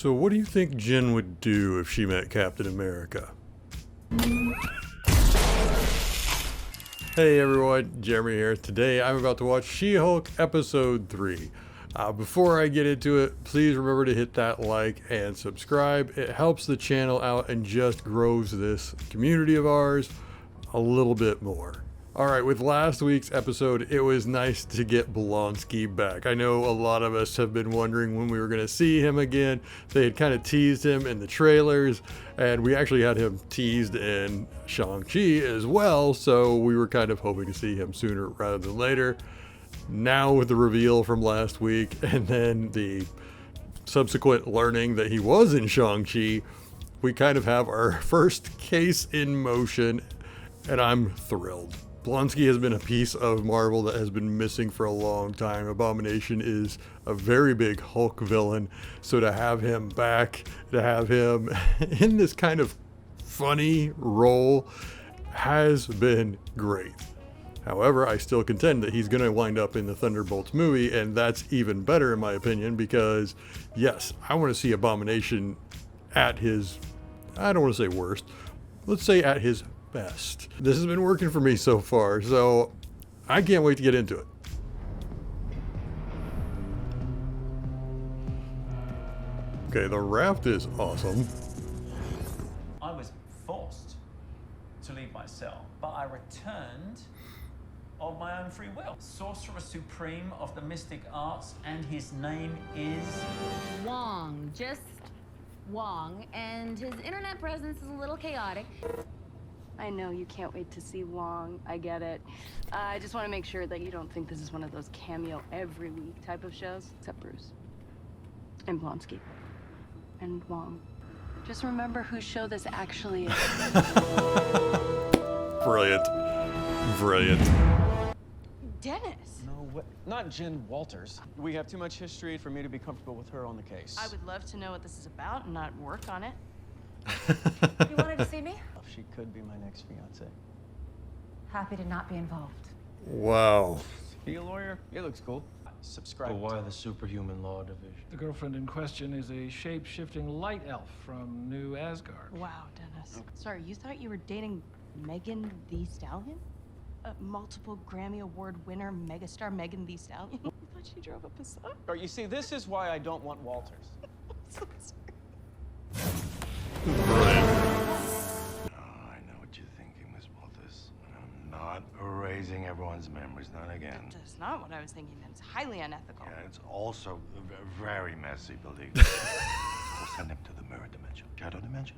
So what do you think Jen would do if she met Captain America? Hey everyone, Jeremy here. Today I'm about to watch She-Hulk Episode 3. Before I get into it, please remember to hit that like and subscribe. It helps the channel out and just grows this community of ours a little bit more. Alright, with last week's episode, it was nice to get Blonsky back. I know a lot of us have been wondering when we were going to see him again. They had kind of teased him in the trailers, and we actually had him teased in Shang-Chi as well, so we were kind of hoping to see him sooner rather than later. Now with the reveal from last week, and then the subsequent learning that he was in Shang-Chi, we kind of have our first case in motion, and I'm thrilled. Blonsky has been a piece of Marvel that has been missing for a long time. Abomination is a very big Hulk villain, so to have him back, to have him in this kind of funny role has been great. However, I still contend that he's going to wind up in the Thunderbolts movie, and that's even better in my opinion because, yes, I want to see Abomination at his, I don't want to say worst, let's say at his best. This has been working for me so far, so I can't wait to get into it. Okay, the raft is awesome. I was forced to leave my cell, but I returned of my own free will. Sorcerer Supreme of the Mystic Arts, and his name is Wong, just Wong, and his internet presence is a little chaotic. I know you can't wait to see Wong. I get it. I just want to make sure that you don't think this is one of those cameo every week type of shows, except Bruce. And Blonsky. And Wong. Just remember whose show this actually is. Brilliant. Brilliant. Dennis! No way. Not Jen Walters. We have too much history for me to be comfortable with her on the case. I would love to know what this is about and not work on it. You wanted to see me? She could be my next fiance. Happy to not be involved. Wow. Be a lawyer? It looks cool. Subscribe. But why the superhuman law division? The girlfriend in question is a shape-shifting light elf from New Asgard. Wow, Dennis. Sorry, you thought you were dating Megan Thee Stallion? A multiple Grammy Award winner megastar Megan Thee Stallion? You thought she drove a Passat? Or you see, this is why I don't want Walters. So sorry. Brilliant. I know what you're thinking, Miss Walters. I'm not erasing everyone's memories, not again. That's not what I was thinking. That's highly unethical. Yeah, it's also very messy, believe me. We'll send him to the mirror dimension. Shadow dimension?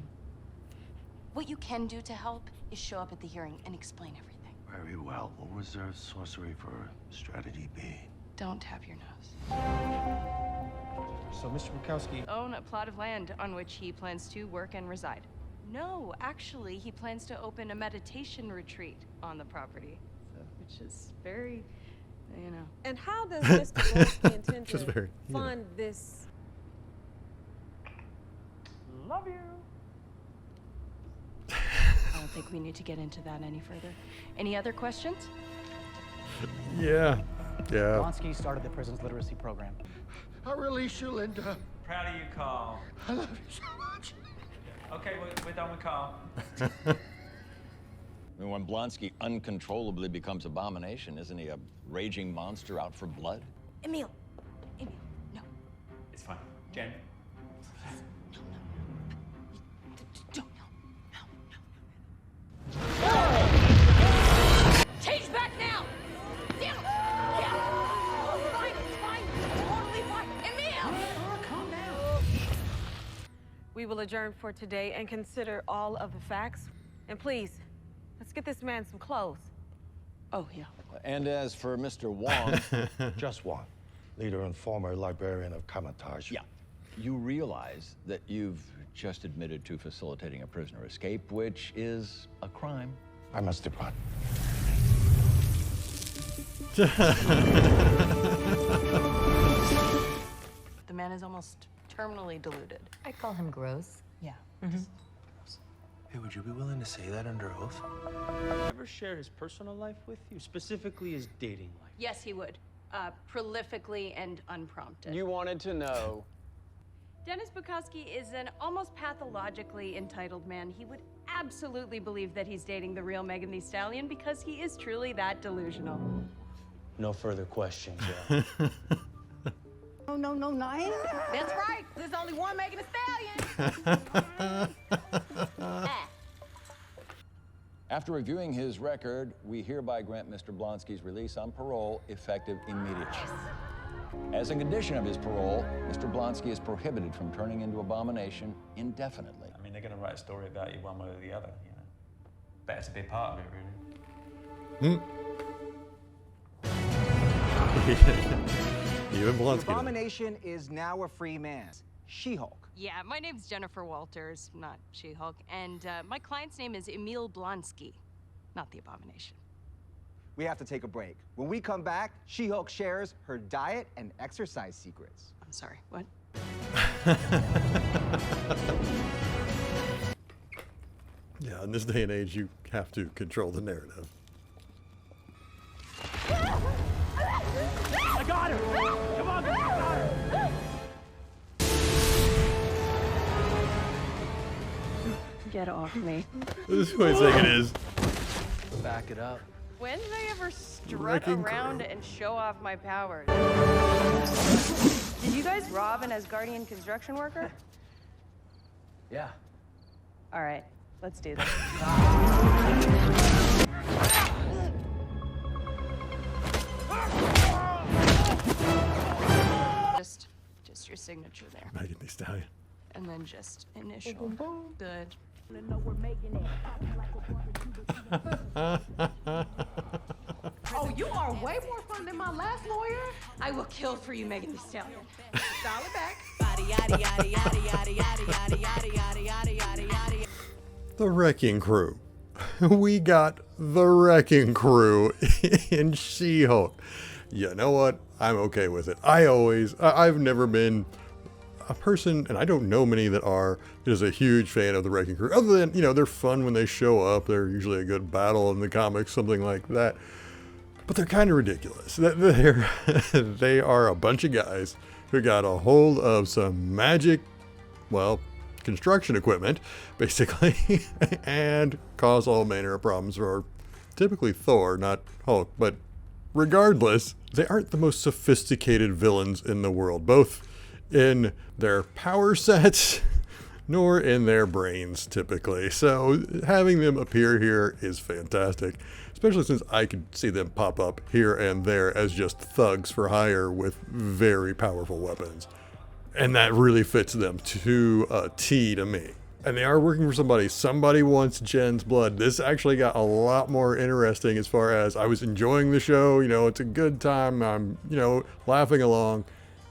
What you can do to help is show up at the hearing and explain everything. Very well. We'll reserve sorcery for strategy B. Don't tap your nose. So, Mr. Bukowski, Own a plot of land on which he plans to work and reside. No, actually, he plans to open a meditation retreat on the property, which is very, you know. And how does Mr. Blonsky intend Just to very, you know. fund this? love you. I don't think we need to get into that any further. Any other questions? Yeah. Yeah. Blonsky started the prison's literacy program. I'll release you, Linda. proud of you, Carl. I love you so much. Okay, we're done with Carl. I mean, when Blonsky uncontrollably becomes Abomination, isn't he a raging monster out for blood? Emil, no. It's fine. Jen. Change back now! Down! Fine, it's fine. Totally fine. Emil! Calm down. We will adjourn for today and consider all of the facts. And please, let's get this man some clothes. Oh, yeah. And as for Mr. Wong, Just one. Leader and former librarian of Kamatage. yeah, you realize that you've just admitted to facilitating a prisoner escape, which is a crime. I must depart. The man is almost terminally deluded. I call him gross. Yeah. Hey, would you be willing to say that under oath? Ever share his personal life with you, specifically his dating life? Yes, he would. Prolifically and unprompted. You wanted to know. Dennis Bukowski is an almost pathologically entitled man. He would absolutely believe that he's dating the real Megan Thee Stallion because he is truly that delusional. No further questions, yeah. No, I ain't. That's right. There's only one Megan Thee Stallion. After reviewing his record, we hereby grant Mr. Blonsky's release on parole effective immediately. As a condition of his parole, Mr. Blonsky is prohibited from turning into Abomination indefinitely. I mean, they're going to write a story about you one way or the other, you know. Better to be part of it, really. Even Blonsky. Abomination is now a free man. She-Hulk. Yeah, my name's Jennifer Walters, not She-Hulk, and my client's name is Emil Blonsky, not the Abomination. We have to take a break. When we come back, She-Hulk shares her diet and exercise secrets. I'm sorry, what? Yeah, in this day and age, you have to control the narrative. I got her! Come on, I got her! Get off me. This is who I think it is. Back it up. When did I ever strut Wrecking around Crew. and show off my powers? Did you guys rob an Asgardian construction worker? Yeah. All right, let's do this. Just your signature there. Megan Thee Stallion. And then just initial. Good. Oh, you are way more fun than my last lawyer. I will kill for you, Megan Thee Stallion. Dial it back. The Wrecking Crew. We got the Wrecking Crew in She-Hulk. You know what? I'm okay with it. I've never been a person, and I don't know many that are, is a huge fan of the Wrecking Crew. Other than, you know, they're fun when they show up. They're usually a good battle in the comics, something like that. But they're kind of ridiculous. They are a bunch of guys who got a hold of some magic, well, construction equipment, basically, and cause all manner of problems for typically Thor, not Hulk. But regardless, they aren't the most sophisticated villains in the world, both in their power sets nor in their brains typically. So having them appear here is fantastic, especially since I could see them pop up here and there as just thugs for hire with very powerful weapons. And that really fits them to a T to me. And they are working for somebody. Somebody wants Jen's blood. This actually got a lot more interesting as far as I was enjoying the show. You know, it's a good time. I'm, you know, laughing along.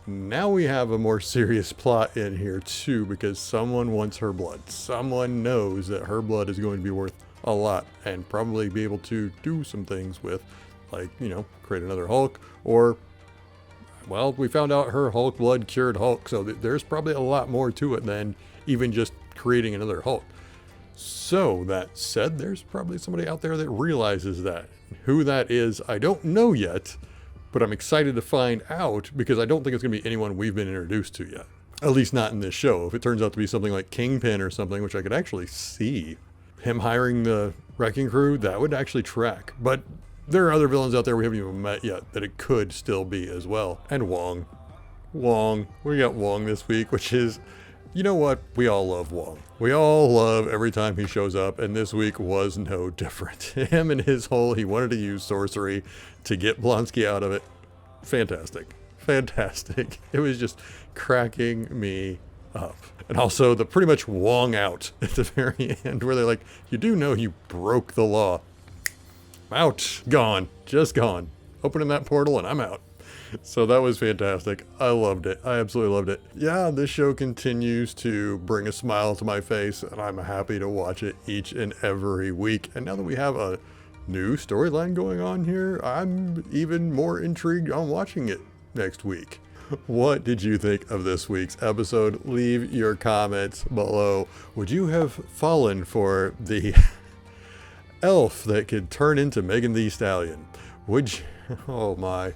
Now we have a more serious plot in here too, because someone wants her blood. Someone knows that her blood is going to be worth a lot and probably be able to do some things with, like, you know, create another Hulk, or, well, we found out her Hulk blood cured Hulk, so there's probably a lot more to it than even just creating another Hulk. So that said, there's probably somebody out there that realizes that. Who that is, I don't know yet, but I'm excited to find out because I don't think it's going to be anyone we've been introduced to yet. At least not in this show. If it turns out to be something like Kingpin or something, which I could actually see him hiring the Wrecking Crew, that would actually track. But there are other villains out there we haven't even met yet that it could still be as well. And Wong. We got Wong this week, which is, you know what? We all love Wong. We all love every time he shows up, and this week was no different. Him and his whole, he wanted to use sorcery to get Blonsky out of it. Fantastic. It was just cracking me up. And also the pretty much Wong out at the very end where they're like, you do know you broke the law. Out. Gone. Just gone. Opening that portal and I'm out. So that was fantastic. I loved it. I absolutely loved it. Yeah, this show continues to bring a smile to my face, and I'm happy to watch it each and every week. And now that we have a new storyline going on here, I'm even more intrigued on watching it next week. What did you think of this week's episode? Leave your comments below. Would you have fallen for the elf that could turn into Megan Thee Stallion? Would you? Oh my.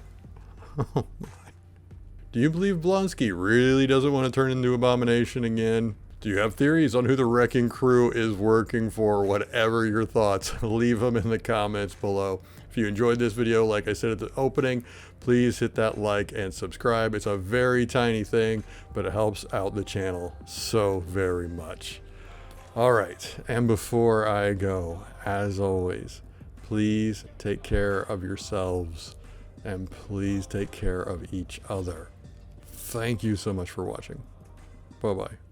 Do you believe Blonsky really doesn't want to turn into Abomination again? Do you have theories on who the Wrecking Crew is working for? Whatever your thoughts, leave them in the comments below. If you enjoyed this video, like I said at the opening, please hit that like and subscribe. It's a very tiny thing, but it helps out the channel so very much. All right, and before I go, as always, please take care of yourselves and please take care of each other. Thank you so much for watching. Bye-bye.